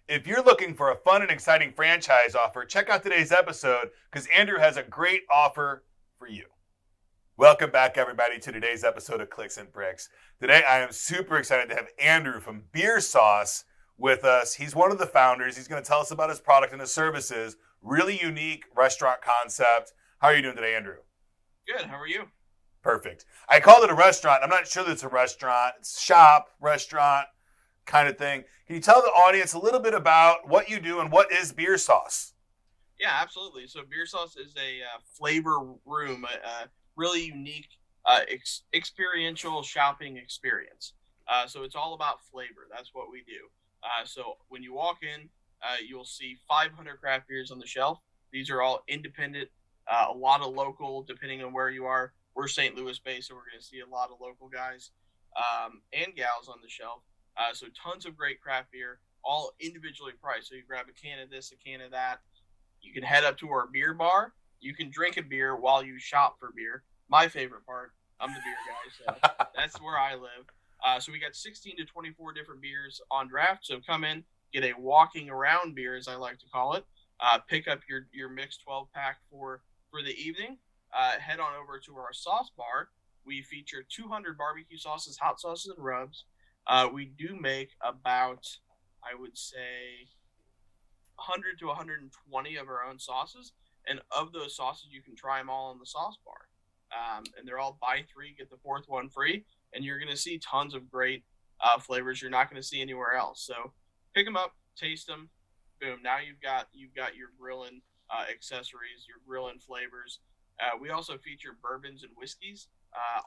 If you're looking for a fun and exciting franchise offer, check out today's episode because Andrew has a great offer for you. Welcome back, everybody, to today's episode of Clicks and Bricks. Today, I am super excited to have Andrew from BeerSauce with us. He's one of the founders. He's going to tell us about his product and his services. Really unique restaurant concept. How are you doing today, Andrew? Good. How are you? Perfect. I called it a restaurant. I'm not sure that it's a restaurant. It's shop, restaurant kind of thing. Can you tell the audience a little bit about what you do and what is BeerSauce? Yeah, absolutely. So BeerSauce is a flavor room, a really unique experiential shopping experience. So it's all about flavor. That's what we do. So when you walk in, you'll see 500 craft beers on the shelf. These are all independent, a lot of local, depending on where you are. We're St. Louis based, so we're going to see a lot of local guys and gals on the shelf. So tons of great craft beer, all individually priced. So you grab a can of this, a can of that. You can head up to our beer bar. You can drink a beer while you shop for beer. My favorite part. I'm the beer guy, so that's where I live. So we got 16 to 24 different beers on draft. So come in, get a walking around beer, as I like to call it. Pick up your mixed 12-pack for the evening. Head on over to our sauce bar. We feature 200 barbecue sauces, hot sauces, and rubs. We do make about, I would say, 100 to 120 of our own sauces. And of those sauces, you can try them all in the sauce bar. And they're all buy three, get the fourth one free. And you're going to see tons of great flavors you're not going to see anywhere else. So pick them up, taste them. Boom. Now you've got your grilling accessories, your grilling flavors. We also feature bourbons and whiskeys.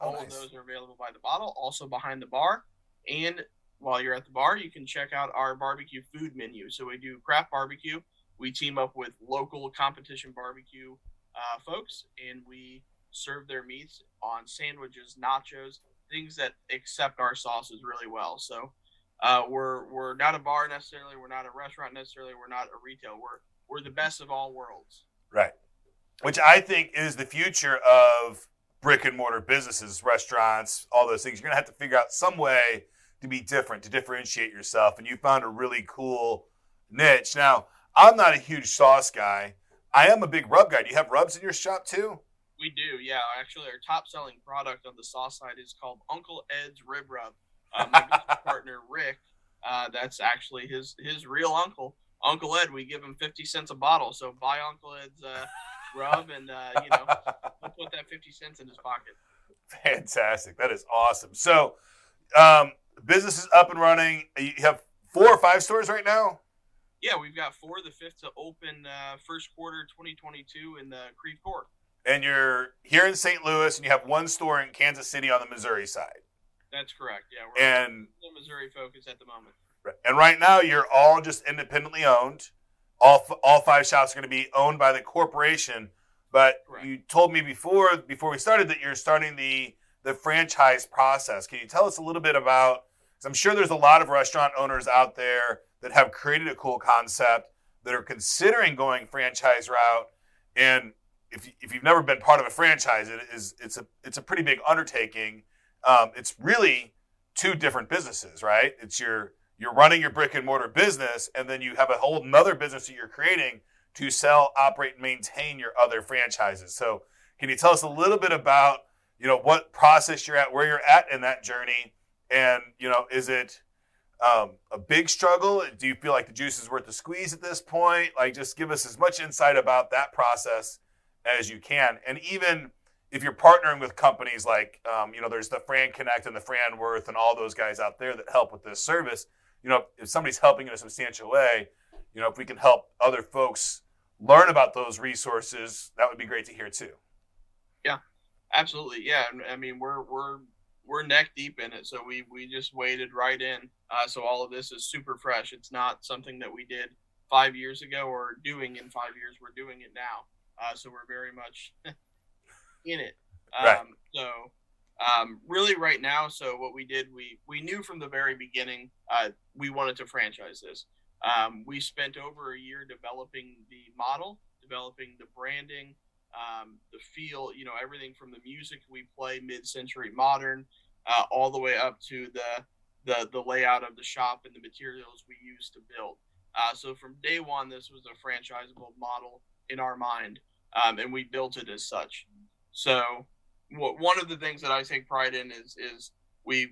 All nice. Of those are available by the bottle, also behind the bar. And while you're at the bar, you can check out our barbecue food menu. So we do craft barbecue. We team up with local competition barbecue folks, and we serve their meats on sandwiches, nachos, things that accept our sauces really well. So we're not a bar necessarily. We're not a restaurant necessarily. We're not a retail. We're the best of all worlds. Right. Which I think is the future of brick and mortar businesses, restaurants, all those things. You're going to have to figure out some way to be different, to differentiate yourself. And you found a really cool niche. Now, I'm not a huge sauce guy. I am a big rub guy. Do you have rubs in your shop too? We do, yeah. Actually, our top selling product on the sauce side is called Uncle Ed's Rib Rub. My business partner, Rick, that's actually his real uncle. Uncle Ed, we give him 50 cents a bottle. So buy Uncle Ed's rub and, we'll put that 50 cents in his pocket. Fantastic. That is awesome. So business is up and running. You have 4 or 5 stores right now? Yeah, we've got 4. The 5th to open first quarter 2022 in the Creve Coeur. And you're here in St. Louis, and you have 1 store in Kansas City on the Missouri side. That's correct. Yeah, we're in Missouri focus at the moment. And right now, you're all just independently owned. All 5 shops are going to be owned by the corporation. But correct. You told me before we started that you're starting the franchise process. Can you tell us a little bit about? Because I'm sure there's a lot of restaurant owners out there that have created a cool concept that are considering going franchise route. And if you've never been part of a franchise, it's a pretty big undertaking. It's really 2 different businesses, right? It's you're running your brick and mortar business, and then you have a whole nother business that you're creating to sell, operate, and maintain your other franchises. So can you tell us a little bit about, what process you're at, where you're at in that journey? And, is it a big struggle? Do you feel like the juice is worth the squeeze at this point? Like, just give us as much insight about that process as you can. And even if you're partnering with companies like, there's the Fran Connect and the Fran Worth and all those guys out there that help with this service, if somebody's helping in a substantial way, if we can help other folks learn about those resources, that would be great to hear too. Yeah, absolutely. Yeah. I mean, we're neck deep in it. So we just waded right in. So all of this is super fresh. It's not something that we did 5 years ago or doing in 5 years. We're doing it now. So we're very much in it. Right. Really right now, so what we did, we knew from the very beginning we wanted to franchise this. We spent over a year developing the model, developing the branding, the feel, everything from the music we play, mid-century modern, all the way up to the layout of the shop and the materials we use to build. So from day one, this was a franchisable model in our mind, and we built it as such. So one of the things that I take pride in is we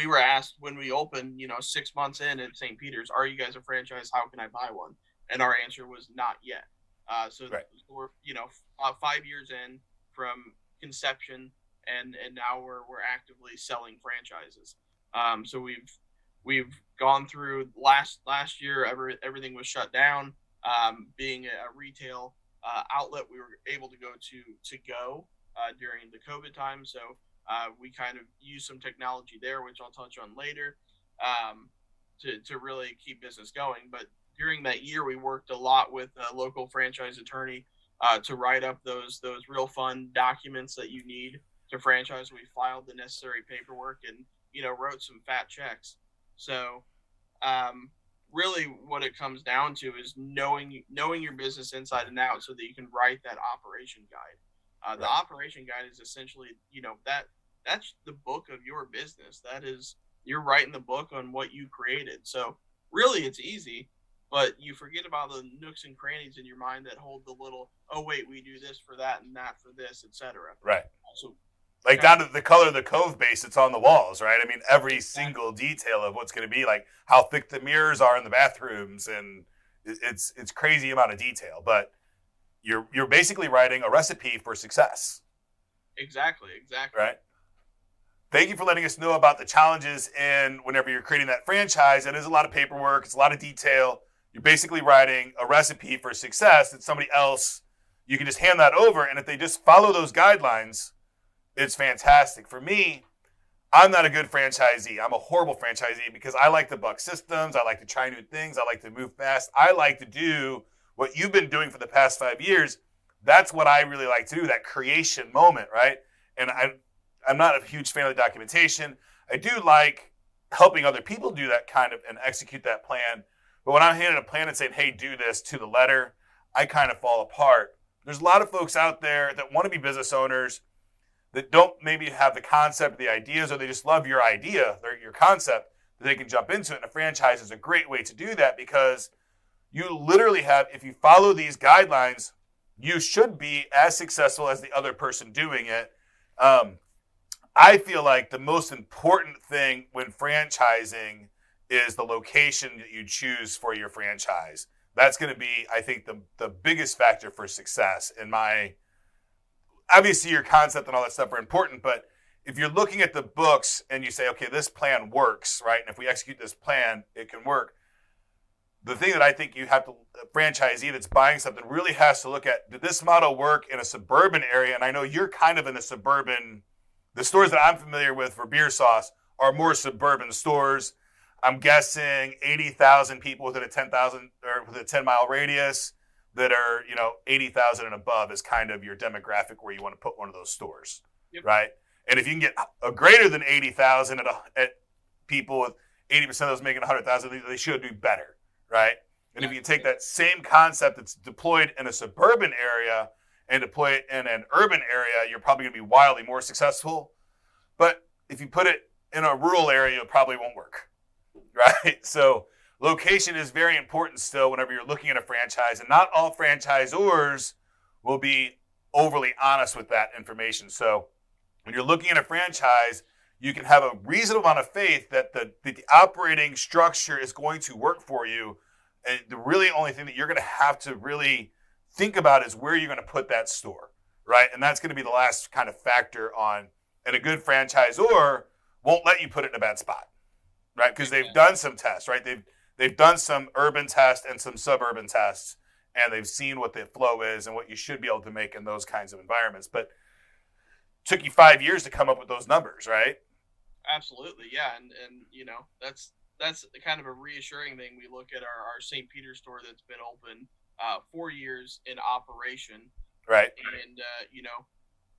were asked when we opened, 6 months in at St. Peter's, are you guys a franchise? How can I buy one? And our answer was not yet. So Right. we're 5 years in from conception, and now we're actively selling franchises. So we've gone through last year. Everything was shut down. Being a retail outlet, we were able to go to go during the COVID time. So we kind of use some technology there, which I'll touch on later, to really keep business going. But during that year, we worked a lot with a local franchise attorney to write up those real fun documents that you need to franchise. We filed the necessary paperwork and wrote some fat checks. So really, what it comes down to is knowing your business inside and out, so that you can write that operation guide. The Right. operation guide is essentially, that's the book of your business. That is, you're writing the book on what you created. So really, it's easy, but you forget about the nooks and crannies in your mind that hold the little, oh wait, we do this for that and that for this, etc. Right. So Like kind down of to the color of the cove base that's on the walls, right? I mean, every exactly. single detail of what's going to be, like how thick the mirrors are in the bathrooms, and it's crazy amount of detail. But you're basically writing a recipe for success, Exactly. right? Thank you for letting us know about the challenges in whenever you're creating that franchise. It is a lot of paperwork, it's a lot of detail. You're basically writing a recipe for success that somebody else, you can just hand that over, and if they just follow those guidelines, it's fantastic. For me, I'm not a good franchisee. I'm a horrible franchisee because I like to buck systems. I like to try new things. I like to move fast. I like to do what you've been doing for the past 5 years. That's what I really like to do, that creation moment, right? And I'm not a huge fan of the documentation. I do like helping other people do that kind of and execute that plan. But when I'm handed a plan and saying, hey, do this to the letter, I kind of fall apart. There's a lot of folks out there that want to be business owners that don't maybe have the concept, the ideas, or they just love your idea, your concept, that they can jump into it. And a franchise is a great way to do that because you literally have, if you follow these guidelines, you should be as successful as the other person doing it. I feel like the most important thing when franchising is the location that you choose for your franchise. That's going to be, I think, the biggest factor for success in my. Obviously, your concept and all that stuff are important, but if you're looking at the books and you say, okay, this plan works, right? And if we execute this plan, it can work. The thing that I think you have to, a franchisee that's buying something really has to look at, did this model work in a suburban area? And I know you're kind of in a suburban, the stores that I'm familiar with for BeerSauce are more suburban stores. I'm guessing 80,000 people within a 10,000 or within a 10-mile radius that are, 80,000 and above is kind of your demographic where you want to put one of those stores, Yep. right? And if you can get a greater than 80,000 at people with 80% of those making 100,000, they should do better, right? And if you take that same concept that's deployed in a suburban area and deploy it in an urban area, you're probably going to be wildly more successful. But if you put it in a rural area, it probably won't work, right? So location is very important still whenever you're looking at a franchise, and not all franchisors will be overly honest with that information. So when you're looking at a franchise, you can have a reasonable amount of faith that the operating structure is going to work for you. And the really only thing that you're going to have to really think about is where you're going to put that store, right? And that's going to be the last kind of factor on, and a good franchisor won't let you put it in a bad spot, right? Because they've done some tests, right? They've done some urban tests and some suburban tests, and they've seen what the flow is and what you should be able to make in those kinds of environments. But it took you 5 years to come up with those numbers, right? Absolutely, yeah, and that's kind of a reassuring thing. We look at our St. Peter store that's been open 4 years in operation, Right. and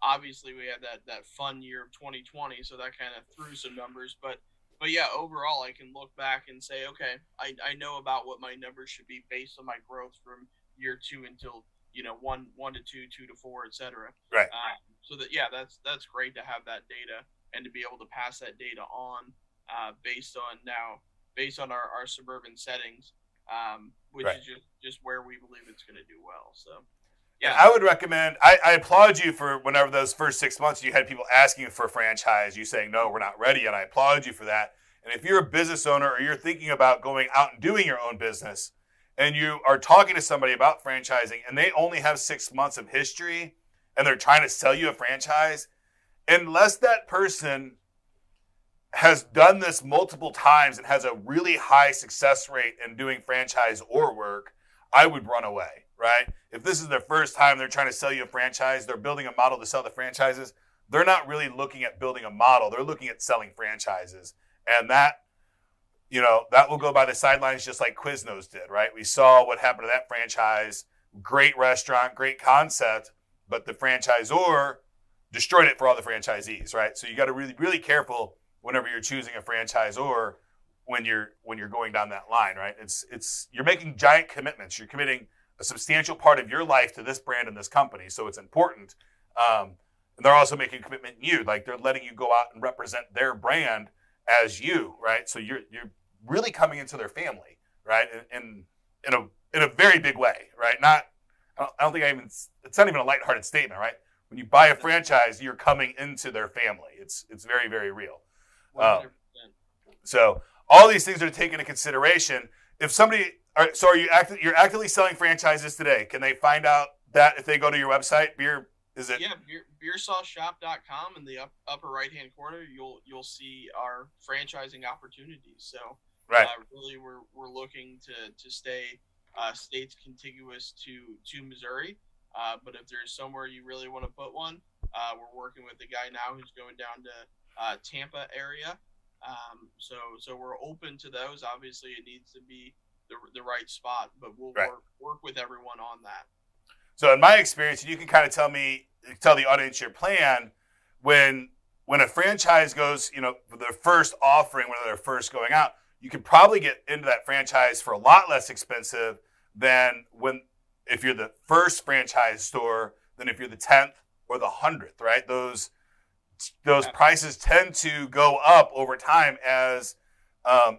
obviously we had that fun year of 2020, so that kind of threw some numbers, but yeah, overall I can look back and say, okay, I know about what my numbers should be based on my growth from year 2 until one to two, 2 to 4, etc. Right. So that, yeah, that's great to have that data and to be able to pass that data on based on our suburban settings. which Right. is just where we believe it's going to do well. So, And yeah, I would recommend, I applaud you for whenever those first 6 months you had people asking you for a franchise, you saying, no, we're not ready yet. I applaud you for that. And if you're a business owner or you're thinking about going out and doing your own business and you are talking to somebody about franchising and they only have 6 months of history and they're trying to sell you a franchise, unless that person has done this multiple times and has a really high success rate in doing franchise or work, I would run away, right? If this is their first time they're trying to sell you a franchise, they're building a model to sell the franchises, they're not really looking at building a model. They're looking at selling franchises. And that, that will go by the sidelines just like Quiznos did, right? We saw what happened to that franchise. Great restaurant, great concept, but the franchisor destroyed it for all the franchisees, right? So you got to really, really careful whenever you're choosing a franchisor when you're going down that line, right? It's you're making giant commitments. You're committing a substantial part of your life to this brand and this company, so it's important. And they're also making a commitment in you, like they're letting you go out and represent their brand as you, right? So you're really coming into their family, right? And in a very big way, right? I don't think it's not even a lighthearted statement, right? When you buy a franchise, you're coming into their family. It's very, very real. 100%. So all these things are taken into consideration. If somebody, you're actively selling franchises today. Can they find out that if they go to your website? BeerSauceShop.com in the upper right hand corner, you'll see our franchising opportunities. So, right. Really, we're looking to stay states contiguous to Missouri. But if there's somewhere you really want to put one, we're working with a guy now who's going down to Tampa area. So we're open to those. Obviously, it needs to be the right spot, but we'll work with everyone on that. So in my experience, you can kind of tell the audience your plan when a franchise goes, for their first offering, when they're first going out, you can probably get into that franchise for a lot less expensive than if you're the first franchise store than if you're the 10th or the 100th, right? Those prices tend to go up over time as the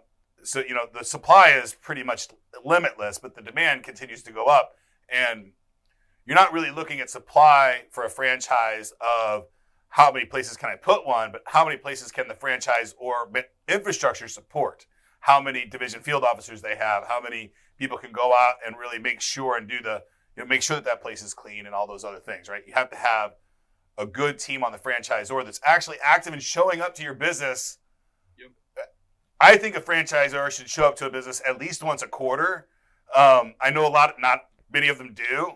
supply is pretty much limitless, but the demand continues to go up. And you're not really looking at supply for a franchise of how many places can I put one, but how many places can the franchise or infrastructure support? How many division field officers they have, how many people can go out and really make sure and make sure that place is clean and all those other things, right? You have to have a good team on the franchisor that's actually active and showing up to your business. Yep. I think a franchisor should show up to a business at least once a quarter. I know not many of them do,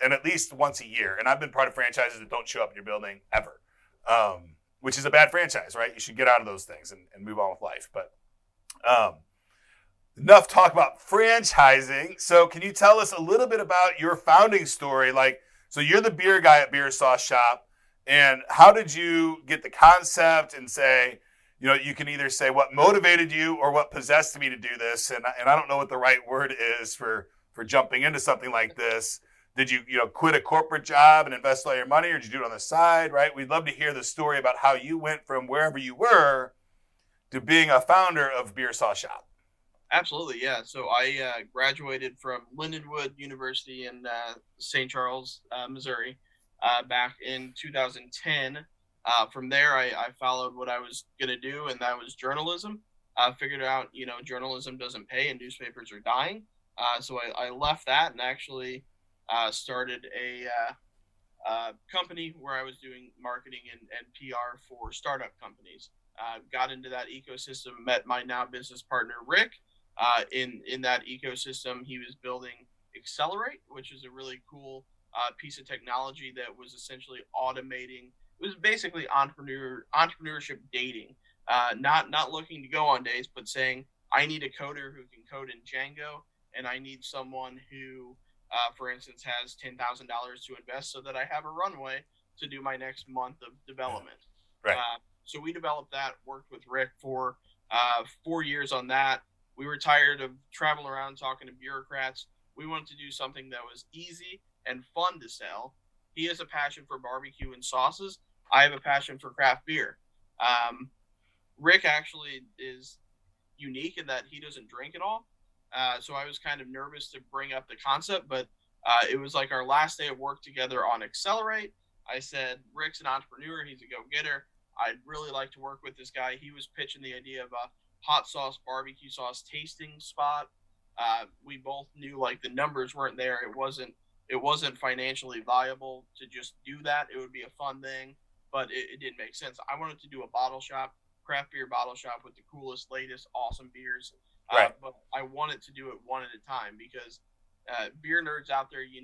and at least once a year. And I've been part of franchises that don't show up in your building ever, which is a bad franchise, right? You should get out of those things and move on with life. But enough talk about franchising. So can you tell us a little bit about your founding story? So you're the beer guy at BeerSauce Shop, and how did you get the concept and say, you can either say what motivated you or what possessed me to do this. And I don't know what the right word is for jumping into something like this. Did you, quit a corporate job and invest all your money, or did you do it on the side, right? We'd love to hear the story about how you went from wherever you were to being a founder of BeerSauce Shop. Absolutely, yeah. So I graduated from Lindenwood University in St. Charles, Missouri, back in 2010. From there, I followed what I was going to do, and that was journalism. I figured out, journalism doesn't pay and newspapers are dying. So I left that and actually started a company where I was doing marketing and PR for startup companies. Got into that ecosystem, met my now business partner, Rick. In that ecosystem, he was building Accelerate, which is a really cool piece of technology that was essentially automating. It was basically entrepreneurship dating, not looking to go on dates, but saying, I need a coder who can code in Django, and I need someone who, for instance, has $10,000 to invest so that I have a runway to do my next month of development. Right. So we developed that, worked with Rick for 4 years on that. We were tired of traveling around talking to bureaucrats. We wanted to do something that was easy and fun to sell. He has a passion for barbecue and sauces. I have a passion for craft beer. Rick actually is unique in that he doesn't drink at all. So I was kind of nervous to bring up the concept, but it was like our last day of work together on Accelerate. I said, Rick's an entrepreneur. He's a go-getter. I'd really like to work with this guy. He was pitching the idea of a hot sauce, barbecue sauce tasting spot. We both knew like the numbers weren't there. It wasn't financially viable to just do that. It would be a fun thing, but it didn't make sense. I wanted to do a bottle shop, craft beer bottle shop with the coolest, latest, awesome beers. Right. But I wanted to do it one at a time because beer nerds out there, you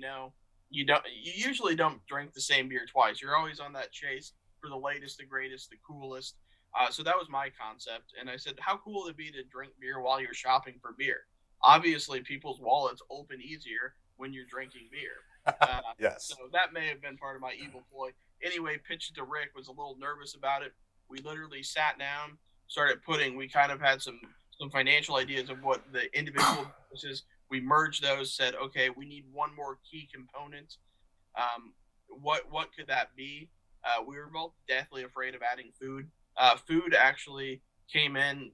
usually don't drink the same beer twice. You're always on that chase for the latest, the greatest, the coolest. So that was my concept, and I said, how cool would it be to drink beer while you're shopping for beer? Obviously, people's wallets open easier when you're drinking beer. Yes. So that may have been part of my evil ploy. Anyway, pitched it to Rick, was a little nervous about it. We literally sat down, started putting. We kind of had some financial ideas of what the individual businesses. We merged those. Said, okay, we need one more key component. What could that be? We were both deathly afraid of adding food. Food actually came in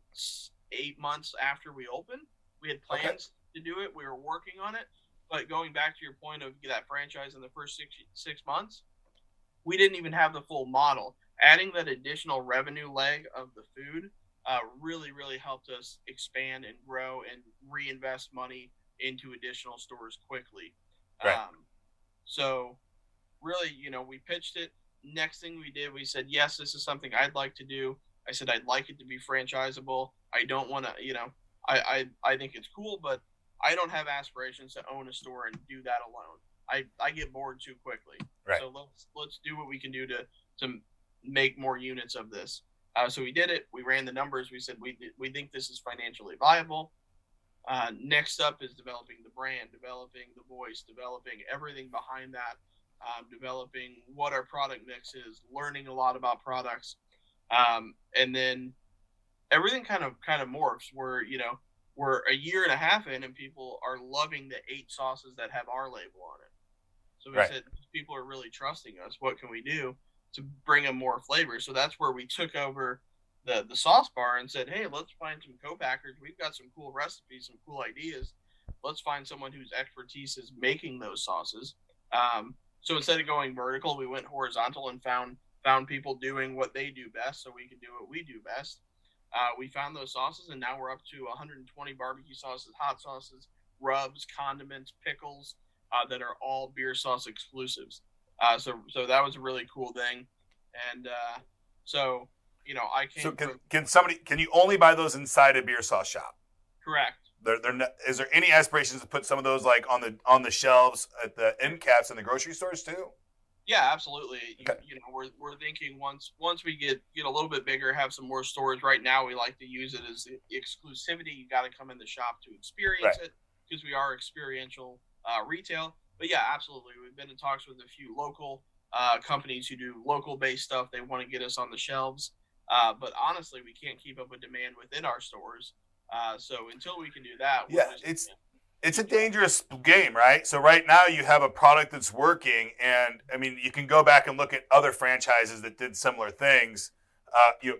8 months after we opened. We had plans to do it. We were working on it. But going back to your point of that franchise in the first six months, we didn't even have the full model. Adding that additional revenue leg of the food really, really helped us expand and grow and reinvest money into additional stores quickly. Right. So really, we pitched it. Next thing we did, we said, yes, this is something I'd like to do. I said, I'd like it to be franchisable. I don't want to, I think it's cool, but I don't have aspirations to own a store and do that alone. I get bored too quickly. Right. So let's do what we can do to make more units of this. So we did it. We ran the numbers. We said, we think this is financially viable. Next up is developing the brand, developing the voice, developing everything behind that. Developing what our product mix is, learning a lot about products, and then everything kind of morphs. We're a year and a half in, and people are loving the 8 sauces that have our label on it. So we said, people are really trusting us. What can we do to bring them more flavor? So that's where we took over the sauce bar and said, hey, let's find some co-packers. We've got some cool recipes, some cool ideas. Let's find someone whose expertise is making those sauces. So instead of going vertical, we went horizontal and found people doing what they do best, so we could do what we do best. We found those sauces, and now we're up to 120 barbecue sauces, hot sauces, rubs, condiments, pickles that are all BeerSauce exclusives. So that was a really cool thing, and I came. So can you only buy those inside a BeerSauce Shop? Correct. Is there any aspirations to put some of those like on the shelves at the end caps in the grocery stores too? Yeah, absolutely. Okay. We're thinking once we get a little bit bigger, have some more stores. Right now, we like to use it as exclusivity. You got to come in the shop to experience it because we are experiential retail. But yeah, absolutely. We've been in talks with a few local companies who do local based stuff. They want to get us on the shelves. But honestly, we can't keep up with demand within our stores. So until we can do that, it's a dangerous game, right? So right now you have a product that's working, and I mean you can go back and look at other franchises that did similar things.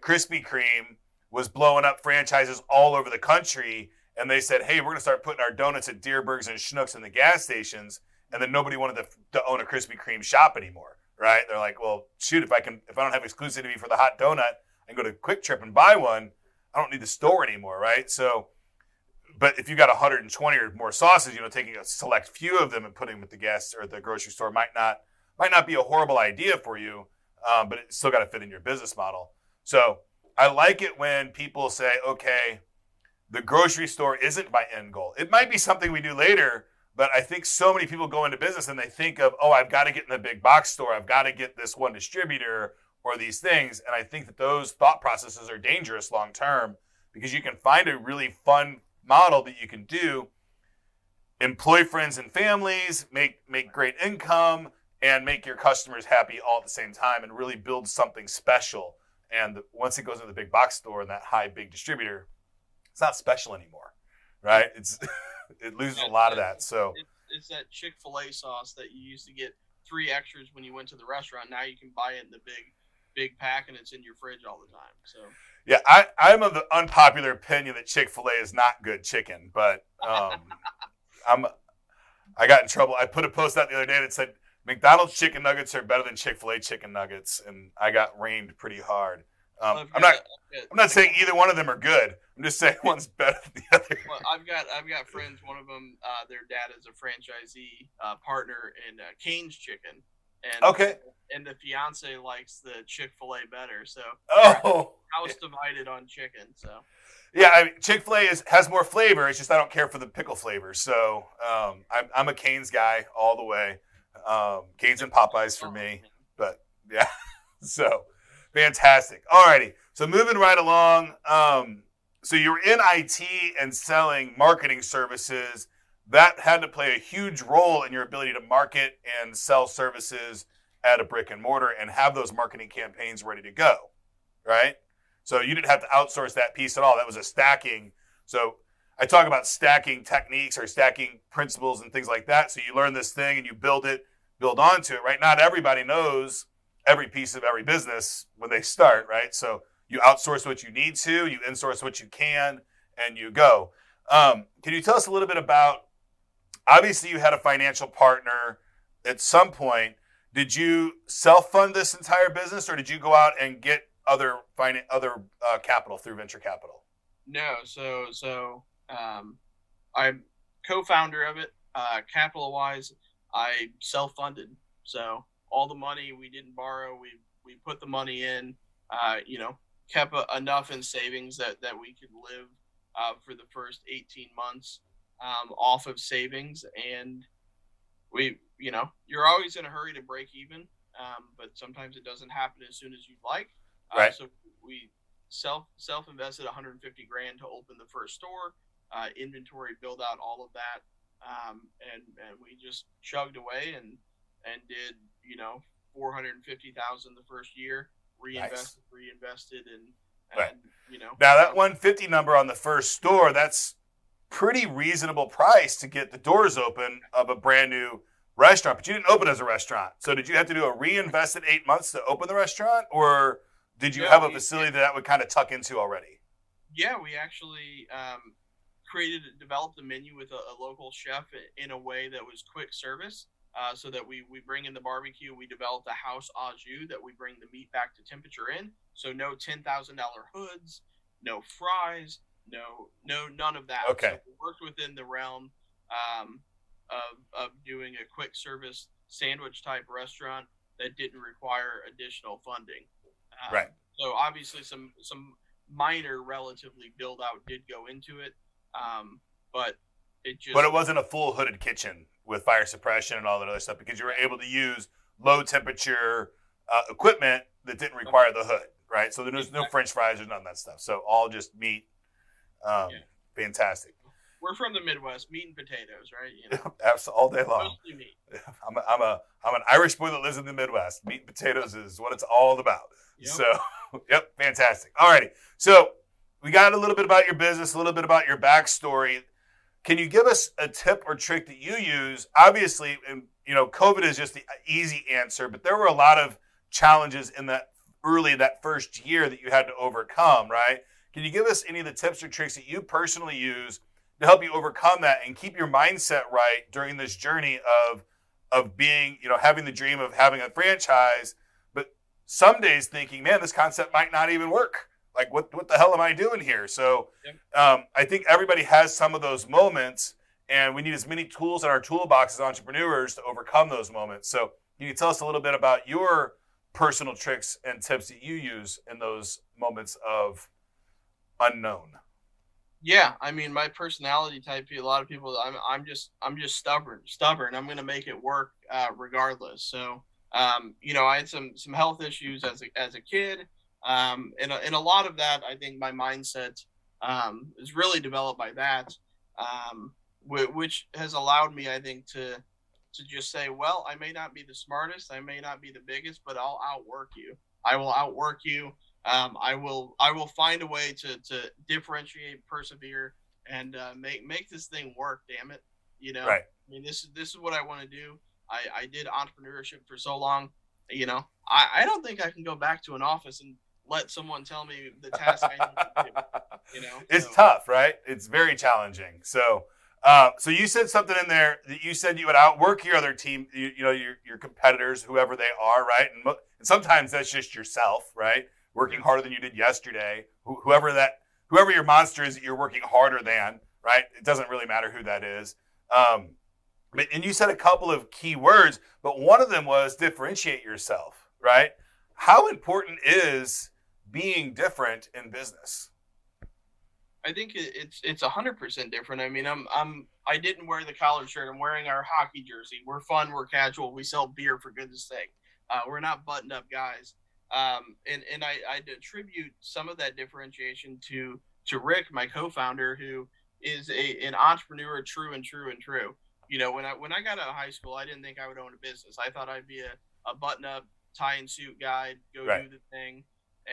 Krispy Kreme was blowing up franchises all over the country, and they said, "Hey, we're going to start putting our donuts at Deerbergs and Schnucks in the gas stations," and then nobody wanted to own a Krispy Kreme shop anymore, right? They're like, "Well, shoot, if I don't have exclusivity for the hot donut, I can go to Quick Trip and buy one. I don't need the store anymore, right?" So, but if you got 120 or more sauces, taking a select few of them and putting them at the gas or the grocery store might not be a horrible idea for you, but it's still got to fit in your business model. So I like it when people say, okay, the grocery store isn't my end goal. It might be something we do later, but I think so many people go into business and they think of, oh, I've got to get in the big box store. I've got to get this one distributor or these things. And I think that those thought processes are dangerous long term because you can find a really fun model that you can do, employ friends and families, make great income, and make your customers happy all at the same time and really build something special. And once it goes into the big box store and that high big distributor, it's not special anymore, right? It loses a lot of that. So it's that Chick-fil-A sauce that you used to get 3 extras when you went to the restaurant. Now you can buy it in the big pack and it's in your fridge all the time. So Yeah, I'm of the unpopular opinion that Chick-fil-A is not good chicken, but I got in trouble. I put a post out the other day that said McDonald's chicken nuggets are better than Chick-fil-A chicken nuggets, and I got rained pretty hard. I'm not saying either one of them are good. I'm just saying one's better than the other. Well, I've got friends. One of them, their dad is a franchisee partner in Cane's Chicken, and okay, and the fiance likes the Chick-fil-A better. So house divided on chicken. So yeah, I mean, Chick-fil-A has more flavor. It's just I don't care for the pickle flavor. So I'm a Cane's guy all the way. Cane's and Popeyes for me, but yeah, so fantastic. Alrighty, so moving right along. So you're in IT and selling marketing services. That had to play a huge role in your ability to market and sell services at a brick and mortar and have those marketing campaigns ready to go, right? So you didn't have to outsource that piece at all. That was a stacking. So I talk about stacking techniques or stacking principles and things like that. So you learn this thing and you build onto it, right? Not everybody knows every piece of every business when they start, right? So you outsource what you need to, you insource what you can, and you go. Can you tell us a little bit about, obviously you had a financial partner at some point. Did you self-fund this entire business, or did you go out and get other capital through venture capital? No, so I'm co-founder of it. Capital-wise, I self-funded. So all the money we didn't borrow, we put the money in. Kept enough in savings that we could live for the first 18 months off of savings. And you're always in a hurry to break even, but sometimes it doesn't happen as soon as you'd like. Right. So we self-invested $150,000 to open the first store, inventory, build out all of that. And we just chugged away and did, $450,000 the first year. Reinvested, and right. Now that 150 number on the first store, that's pretty reasonable price to get the doors open of a brand new restaurant. But you didn't open as a restaurant, so did you have to do a reinvested 8 months to open the restaurant, or did you have a facility that would kind of tuck into already? Yeah, we actually developed a menu with a local chef in a way that was quick service. So that we bring in the barbecue, we developed a house au jus that we bring the meat back to temperature in. So no $10,000 hoods, no fries, no none of that. Okay. So we worked within the realm of doing a quick service sandwich type restaurant that didn't require additional funding. Right. So obviously some minor relatively build out did go into it, but it wasn't a full hooded kitchen with fire suppression and all that other stuff, because you were able to use low temperature equipment that didn't require the hood, right? So there's no French fries or none of that stuff. So all just meat. Fantastic. We're from the Midwest, meat and potatoes, right? Absolutely, all day long. Mostly meat. I'm an Irish boy that lives in the Midwest. Meat and potatoes is what it's all about. Yep. So, yep, fantastic. All righty. So we got a little bit about your business, a little bit about your backstory. Can you give us a tip or trick that you use? Obviously, COVID is just the easy answer, but there were a lot of challenges in that first year that you had to overcome, right? Can you give us any of the tips or tricks that you personally use to help you overcome that and keep your mindset right during this journey of being, having the dream of having a franchise, but some days thinking, man, this concept might not even work. Like, what the hell am I doing here? So I think everybody has some of those moments, and we need as many tools in our toolbox as entrepreneurs to overcome those moments. So can you tell us a little bit about your personal tricks and tips that you use in those moments of unknown? Yeah, I mean, my personality type, a lot of people, I'm just stubborn. I'm going to make it work regardless. So, I had some health issues as a kid. And a lot of that, I think my mindset is really developed by that, which has allowed me, I think, to just say, well, I may not be the smartest, I may not be the biggest, but I'll outwork you. I will outwork you. I will find a way to differentiate, persevere, and make this thing work. Damn it, Right. I mean, this is what I want to do. I did entrepreneurship for so long. I don't think I can go back to an office and let someone tell me the task I need to do. It's tough, right? It's very challenging. So, so you said something in there that you said you would outwork your other team, your competitors, whoever they are, right? And sometimes that's just yourself, right? Working harder than you did yesterday. Whoever your monster is that you're working harder than, right? It doesn't really matter who that is. And you said a couple of key words, but one of them was differentiate yourself, right? How important is being different in business? I think it's 100% different. I mean, I didn't wear the collared shirt. I'm wearing our hockey jersey. We're fun. We're casual. We sell beer, for goodness sake. We're not buttoned up guys. And I attribute some of that differentiation to Rick, my co-founder, who is an entrepreneur, true and true and true. When I got out of high school, I didn't think I would own a business. I thought I'd be a button-up, tie and suit guy, go do the thing,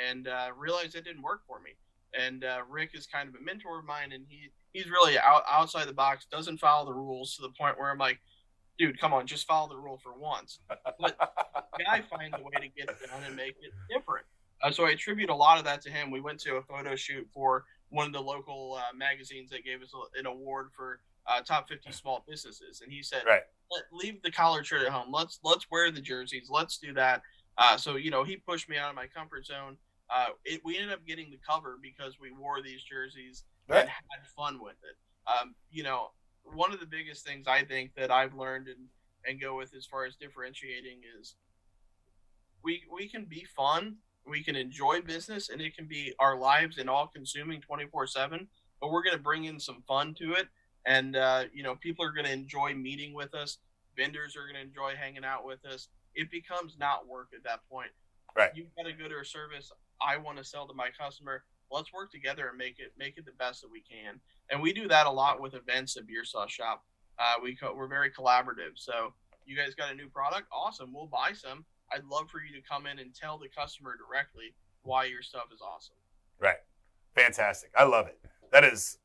and realized it didn't work for me. And Rick is kind of a mentor of mine, and he's really outside the box, doesn't follow the rules to the point where I'm like, dude, come on, just follow the rule for once. But the guy finds a way to get it done and make it different. So I attribute a lot of that to him. We went to a photo shoot for one of the local magazines that gave us an award for top 50 small businesses, and he said, leave the collared shirt at home. Let's wear the jerseys. Let's do that. So he pushed me out of my comfort zone. We ended up getting the cover because we wore these jerseys and had fun with it. One of the biggest things I think that I've learned and go with as far as differentiating is we can be fun, we can enjoy business, and it can be our lives and all consuming 24/7, but we're going to bring in some fun to it. And, people are going to enjoy meeting with us. Vendors are going to enjoy hanging out with us. It becomes not work at that point. Right. You've got a good or service I want to sell to my customer. Let's work together and make it the best that we can. And we do that a lot with events at BeerSauce Shop. We're very collaborative. So you guys got a new product? Awesome. We'll buy some. I'd love for you to come in and tell the customer directly why your stuff is awesome. Right. Fantastic. I love it. That is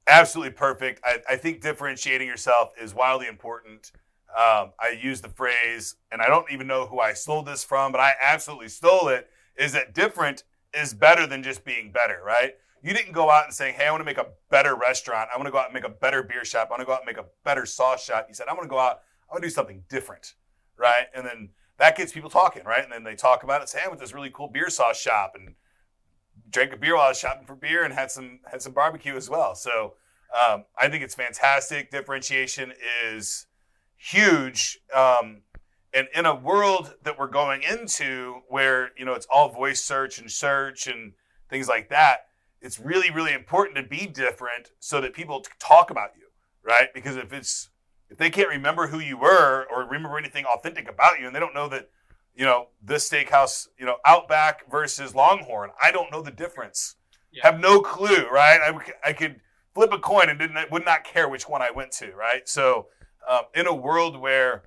absolutely perfect. I think differentiating yourself is wildly important. I use the phrase, and I don't even know who I stole this from, but I absolutely stole it, is that different is better than just being better, right? You didn't go out and say, hey, I want to make a better restaurant. I want to go out and make a better beer shop. I want to go out and make a better sauce shop. You said, I want to go out, I want to do something different, right? And then that gets people talking, right? And then they talk about it, say, hey, I went to this really cool beer sauce shop and drank a beer while I was shopping for beer and had some barbecue as well. So I think it's fantastic. Differentiation is huge. And in a world that we're going into where, it's all voice search and things like that, it's really, really important to be different so that people talk about you, right? Because if they can't remember who you were or remember anything authentic about you, and they don't know that, this steakhouse, Outback versus Longhorn, I don't know the difference. Yeah. Have no clue, right? I could flip a coin and would not care which one I went to, right? So in a world where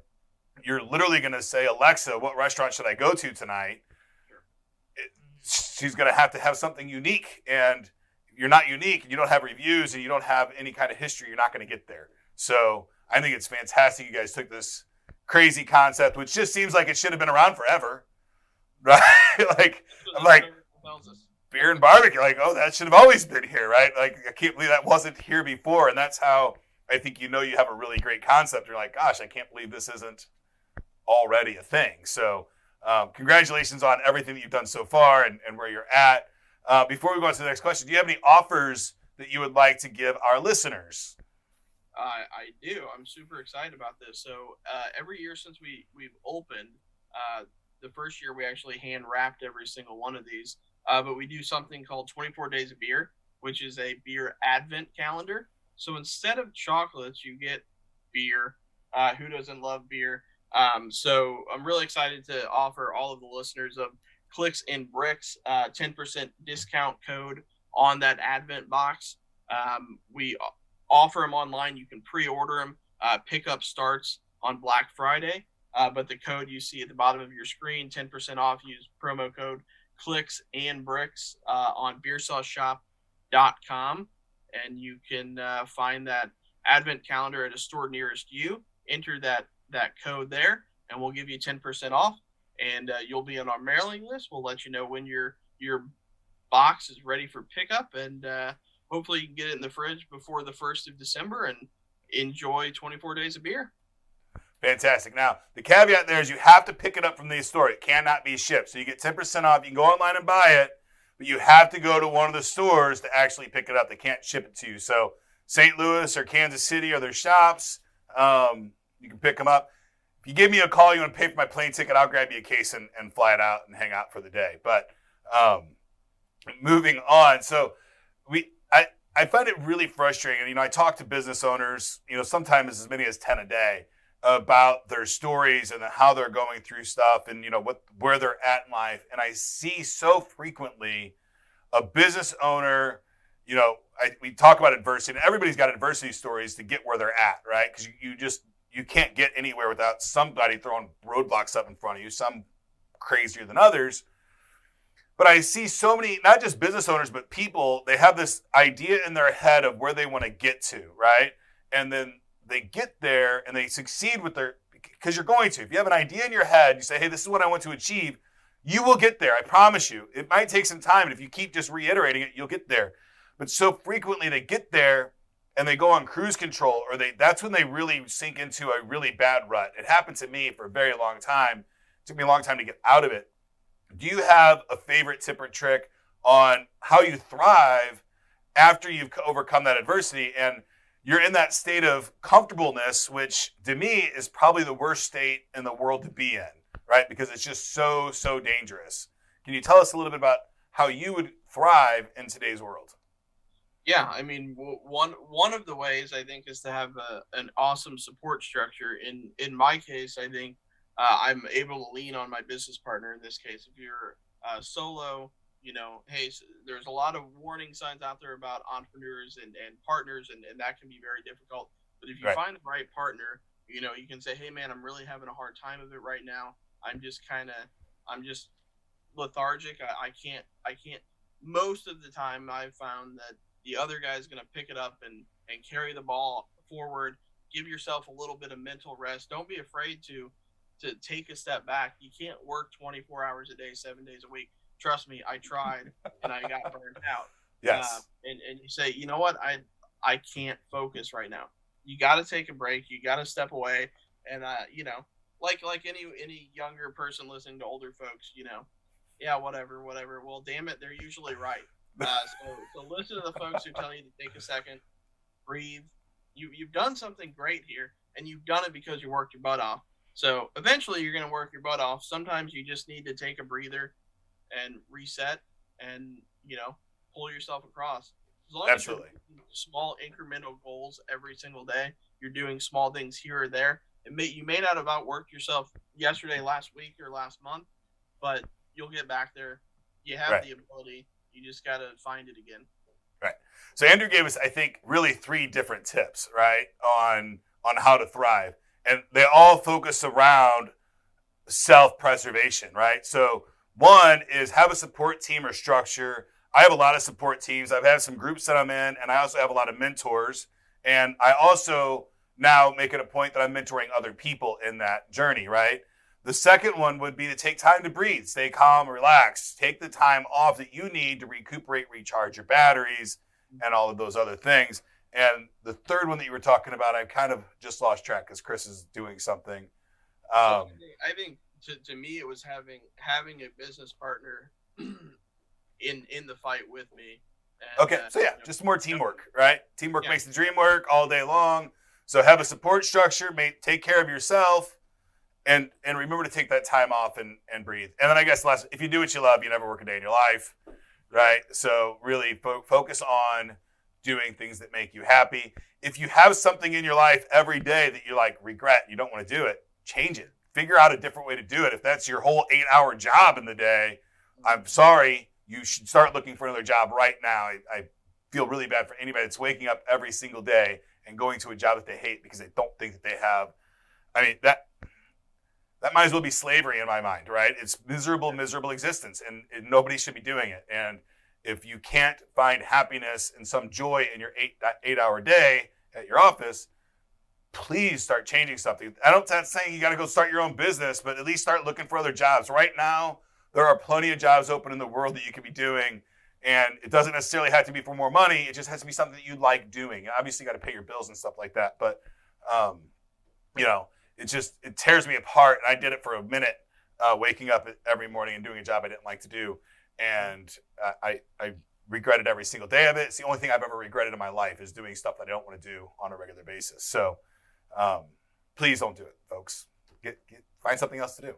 you're literally going to say, Alexa, what restaurant should I go to tonight? She's going to have something unique. And if you're not unique and you don't have reviews and you don't have any kind of history, you're not going to get there. So I think it's fantastic you guys took this crazy concept, which just seems like it should have been around forever, right? I'm like, beer and barbecue, like, oh, that should have always been here, right? Like, I can't believe that wasn't here before. And that's how I think you have a really great concept. You're like, gosh, I can't believe this isn't already a thing. So congratulations on everything that you've done so far and where you're at. Before we go on to the next question, do you have any offers that you would like to give our listeners? I do. I'm super excited about this. So every year since we've opened, the first year we actually hand wrapped every single one of these. But we do something called 24 Days of Beer, which is a beer advent calendar. So instead of chocolates, you get beer. Who doesn't love beer? So I'm really excited to offer all of the listeners of Clicks and Bricks 10% discount code on that advent box. We offer them online. You can pre-order them. Pickup starts on Black Friday. But the code you see at the bottom of your screen, 10% off, use promo code Clicks and Bricks on BeerSauceShop.com. And you can find that advent calendar at a store nearest you. Enter that code there. and we'll give you 10% off. And you'll be on our mailing list. We'll let you know when your box is ready for pickup, and hopefully you can get it in the fridge before the 1st of December and enjoy 24 days of beer. Fantastic. Now, the caveat there is you have to pick it up from the store. It cannot be shipped. So you get 10% off. You can go online and buy it, but you have to go to one of the stores to actually pick it up. They can't ship it to you. So St. Louis or Kansas City or their shops, you can pick them up. If you give me a call, you want to pay for my plane ticket, I'll grab you a case and fly it out and hang out for the day. But moving on. So I find it really frustrating. And, I talk to business owners, sometimes as many as 10 a day, about their stories and how they're going through stuff and, where they're at in life. And I see so frequently a business owner, we talk about adversity, and everybody's got adversity stories to get where they're at, right? Because you can't get anywhere without somebody throwing roadblocks up in front of you, some crazier than others. But I see so many, not just business owners, but people, they have this idea in their head of where they want to get to, right? And then they get there and they succeed with because you're going to. If you have an idea in your head, you say, hey, this is what I want to achieve, you will get there. I promise you. It might take some time. And if you keep just reiterating it, you'll get there. But so frequently they get there and they go on cruise control, or that's when they really sink into a really bad rut. It happened to me for a very long time. It took me a long time to get out of it. Do you have a favorite tip or trick on how you thrive after you've overcome that adversity and you're in that state of comfortableness, which to me is probably the worst state in the world to be in, right? Because it's just so, so dangerous. Can you tell us a little bit about how you would thrive in today's world? Yeah, I mean, one of the ways I think is to have an awesome support structure. In my case, I think I'm able to lean on my business partner in this case. If you're solo, hey, there's a lot of warning signs out there about entrepreneurs and partners, and that can be very difficult. But if you find the right partner, you can say, hey, man, I'm really having a hard time of it right now. I'm just lethargic. I can't. Most of the time, I've found that the other guy is going to pick it up and carry the ball forward. Give yourself a little bit of mental rest. Don't be afraid to take a step back. You can't work 24 hours a day, 7 days a week. Trust me, I tried and I got burned out. Yes. And you say, you know what? I can't focus right now. You got to take a break. You got to step away. And, like any younger person listening to older folks, yeah, whatever. Well, damn it, they're usually right. So listen to the folks who tell you to take a second, breathe. You've done something great here, and you've done it because you worked your butt off. So eventually you're going to work your butt off. Sometimes you just need to take a breather and reset and, pull yourself across. As long Absolutely. As you're small incremental goals every single day, you're doing small things here or there. You may not have outworked yourself yesterday, last week, or last month, but you'll get back there. You have the ability. You just got to find it again. Right. So Andrew gave us, I think, really 3 different tips, right, on how to thrive. And they all focus around self-preservation, right? So one is have a support team or structure. I have a lot of support teams. I've had some groups that I'm in, and I also have a lot of mentors. And I also now make it a point that I'm mentoring other people in that journey, right? The second one would be to take time to breathe, stay calm, relax, take the time off that you need to recuperate, recharge your batteries, and all of those other things. And the third one that you were talking about, I kind of just lost track because Chris is doing something. I think to me, it was having a business partner in the fight with me. And, okay, so yeah, just more teamwork, right? Teamwork makes the dream work all day long. So have a support structure, take care of yourself. And remember to take that time off and breathe. And then I guess last, if you do what you love, you never work a day in your life, right? So really focus on doing things that make you happy. If you have something in your life every day that you regret, you don't want to do it, change it. Figure out a different way to do it. If that's your whole 8-hour job in the day, I'm sorry, you should start looking for another job right now. I feel really bad for anybody that's waking up every single day and going to a job that they hate because they don't think that they have. I mean, that might as well be slavery in my mind, right? It's miserable existence, and nobody should be doing it. And if you can't find happiness and some joy in your 8-hour day at your office, please start changing something. I'm not saying you got to go start your own business, but at least start looking for other jobs. Right now, there are plenty of jobs open in the world that you can be doing, and it doesn't necessarily have to be for more money. It just has to be something that you like doing. Obviously, you got to pay your bills and stuff like that, but it tears me apart. And I did it for a minute, waking up every morning and doing a job I didn't like to do, and I regretted every single day of it. It's the only thing I've ever regretted in my life is doing stuff that I don't want to do on a regular basis. So please don't do it, folks. Find something else to do.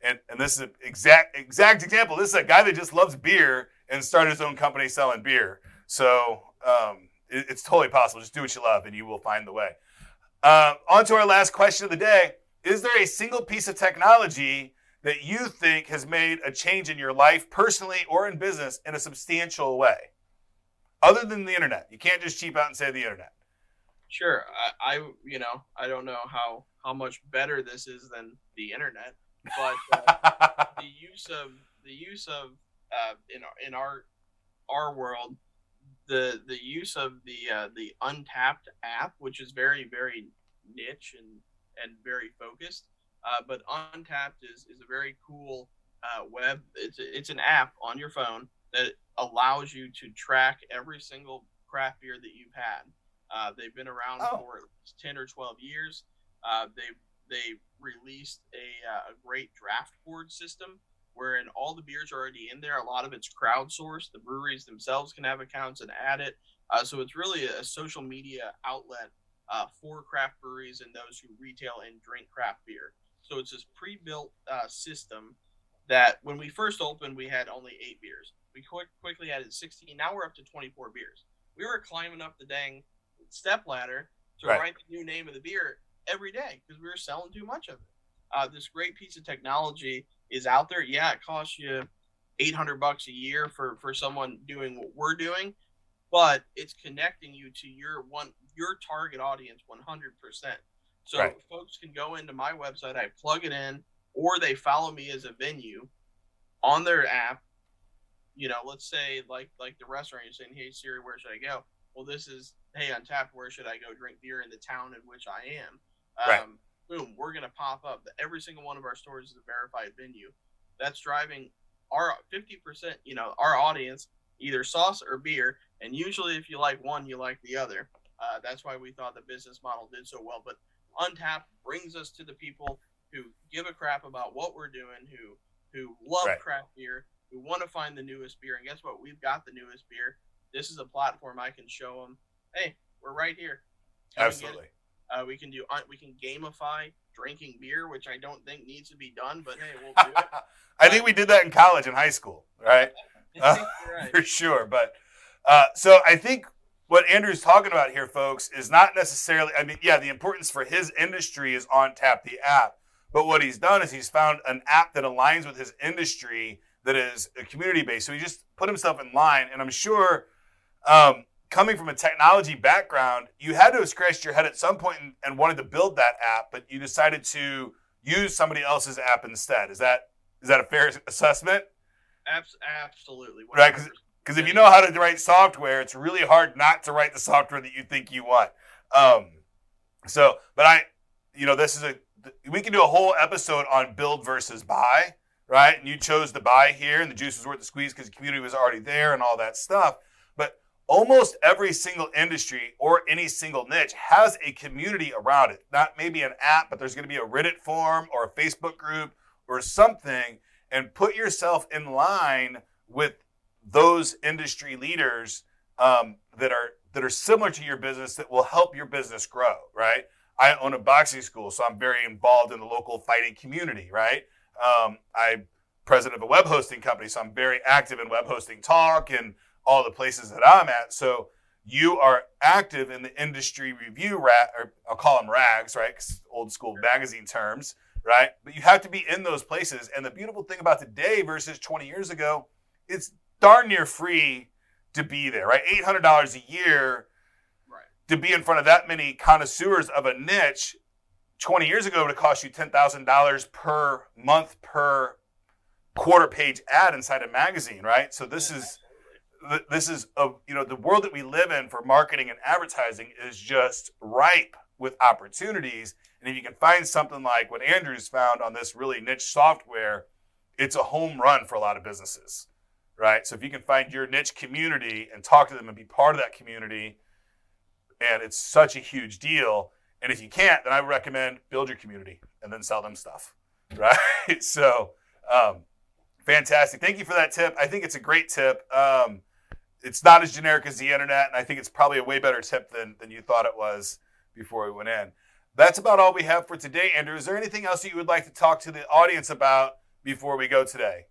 And this is an exact example. This is a guy that just loves beer and started his own company selling beer. So it's totally possible. Just do what you love and you will find the way. On to our last question of the day. Is there a single piece of technology that you think has made a change in your life, personally or in business, in a substantial way? Other than the internet. You can't just cheap out and say the internet. Sure. I don't know how much better this is than the internet, but the use of in our world, the use of the Untapped app, which is very, very niche and very focused. But Untapped is a very cool web. It's an app on your phone that allows you to track every single craft beer that you've had. They've been around for 10 or 12 years. They released a great draft board system wherein all the beers are already in there. A lot of it's crowdsourced. The breweries themselves can have accounts and add it. So it's really a social media outlet for craft breweries and those who retail and drink craft beer. So it's this pre-built system that when we first opened, we had only 8 beers. We quickly added 16. Now we're up to 24 beers. We were climbing up the dang step ladder to write the new name of the beer every day because we were selling too much of it. This great piece of technology is out there. Yeah, it costs you $800 a year for someone doing what we're doing, but it's connecting you to your target audience 100%. So folks can go into my website, I plug it in, or they follow me as a venue on their app. Let's say like the restaurant, you're saying, hey Siri, where should I go? Well, this is, hey Untapped, where should I go drink beer in the town in which I am? Boom, we're gonna pop up. Every single one of our stores is a verified venue. That's driving our 50%. Our audience, either sauce or beer, and usually if you like one, you like the other. That's why we thought the business model did so well. But Untapped brings us to the people who give a crap about what we're doing, who love craft beer, who want to find the newest beer. And guess what? We've got the newest beer. This is a platform I can show them. Hey, we're right here. Absolutely. We can gamify drinking beer, which I don't think needs to be done, but hey, we'll do it. I think we did that in college and high school, right? For sure. But so I think what Andrew's talking about here, folks, is not necessarily, the importance for his industry is Untapped, the app. But what he's done is he's found an app that aligns with his industry that is a community-based. So he just put himself in line. And I'm sure coming from a technology background, you had to have scratched your head at some point and wanted to build that app, but you decided to use somebody else's app instead. Is that a fair assessment? Absolutely. 100%. Right, because if you know how to write software, it's really hard not to write the software that you think you want. We can do a whole episode on build versus buy, right? And you chose to buy here, and the juice was worth the squeeze because the community was already there and all that stuff. But almost every single industry or any single niche has a community around it. Not maybe an app, but there's going to be a Reddit forum or a Facebook group or something, and put yourself in line with those industry leaders that are similar to your business that will help your business grow, right? I own a boxing school, so I'm very involved in the local fighting community, right? I'm president of a web hosting company, so I'm very active in web hosting talk and all the places that I'm at. So you are active in the industry review, or I'll call them rags, right? Old school magazine terms, right? But you have to be in those places. And the beautiful thing about today versus 20 years ago, it's darn near free to be there, right? $800 a year to be in front of that many connoisseurs of a niche. 20 years ago, it would have cost you $10,000 per month per quarter page ad inside a magazine, right? So this is the world that we live in for marketing and advertising is just ripe with opportunities. And if you can find something like what Andrew's found on this really niche software, it's a home run for a lot of businesses, right? So if you can find your niche community and talk to them and be part of that community, and it's such a huge deal. And if you can't, then I would recommend build your community and then sell them stuff, right? So fantastic. Thank you for that tip. I think it's a great tip. It's not as generic as the internet, and I think it's probably a way better tip than you thought it was before we went in. That's about all we have for today, Andrew. Is there anything else that you would like to talk to the audience about before we go today?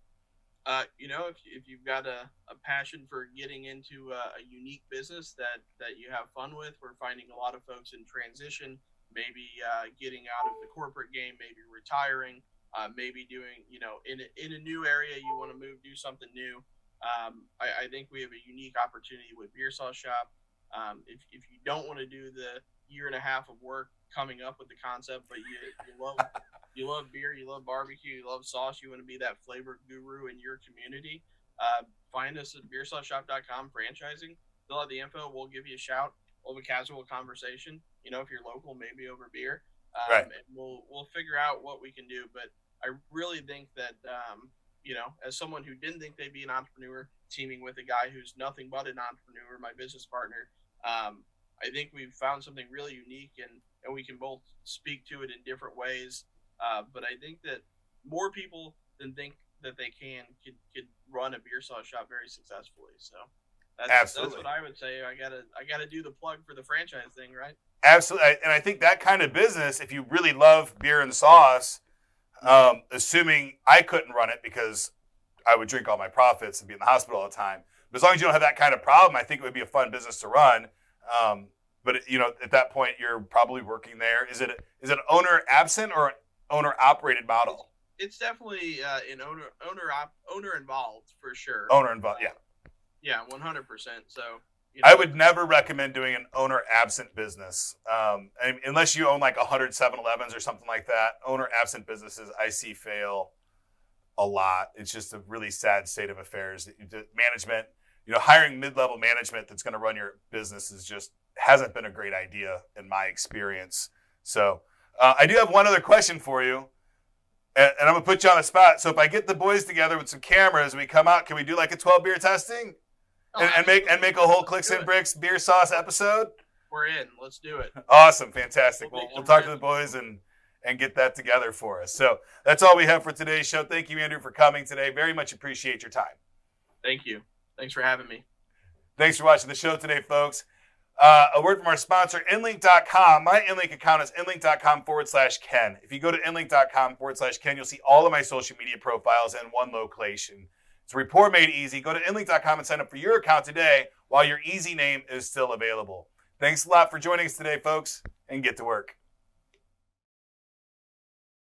If you've got a passion for getting into a unique business that you have fun with, we're finding a lot of folks in transition, maybe getting out of the corporate game, maybe retiring, maybe doing, in a new area, you want to move, do something new. I think we have a unique opportunity with BeerSauce Shop. If you don't want to do the year and a half of work coming up with the concept, but you love beer, you love barbecue, you love sauce, you want to be that flavor guru in your community, find us at BeerSauceShop.com, franchising. Fill out the info. We'll give you a shout. We'll have a casual conversation. If you're local, maybe over beer. Right. And we'll figure out what we can do. But I really think that as someone who didn't think they'd be an entrepreneur, teaming with a guy who's nothing but an entrepreneur, my business partner, I think we've found something really unique, and we can both speak to it in different ways. But I think that more people than think that they could run a BeerSauce Shop very successfully. So that's what I would say. I gotta do the plug for the franchise thing, right? Absolutely. And I think that kind of business, if you really love beer and sauce, assuming I couldn't run it because I would drink all my profits and be in the hospital all the time. But as long as you don't have that kind of problem, I think it would be a fun business to run. But at that point, you're probably working there. Is it owner absent or an owner operated model? It's definitely an owner involved for sure. Owner involved, yeah. Yeah, 100%. So I would never recommend doing an owner absent business, unless you own like 100 7-Elevens or something like that. Owner absent businesses I see fail a lot. It's just a really sad state of affairs. The management, hiring mid-level management that's going to run your business hasn't been a great idea in my experience. So I do have one other question for you, and I'm going to put you on the spot. So if I get the boys together with some cameras and we come out, can we do like a 12 beer testing? And make a whole Clicks and Bricks beer sauce episode? We're in. Let's do it. Awesome. Fantastic. We'll talk to the boys and get that together for us. So that's all we have for today's show. Thank you, Andrew, for coming today. Very much appreciate your time. Thank you. Thanks for having me. Thanks for watching the show today, folks. A word from our sponsor, Inlink.com. My Inlink account is inlink.com/Ken. If you go to inlink.com/Ken, you'll see all of my social media profiles in one location. It's a report made easy. Go to inlink.com and sign up for your account today while your easy name is still available. Thanks a lot for joining us today, folks, and get to work.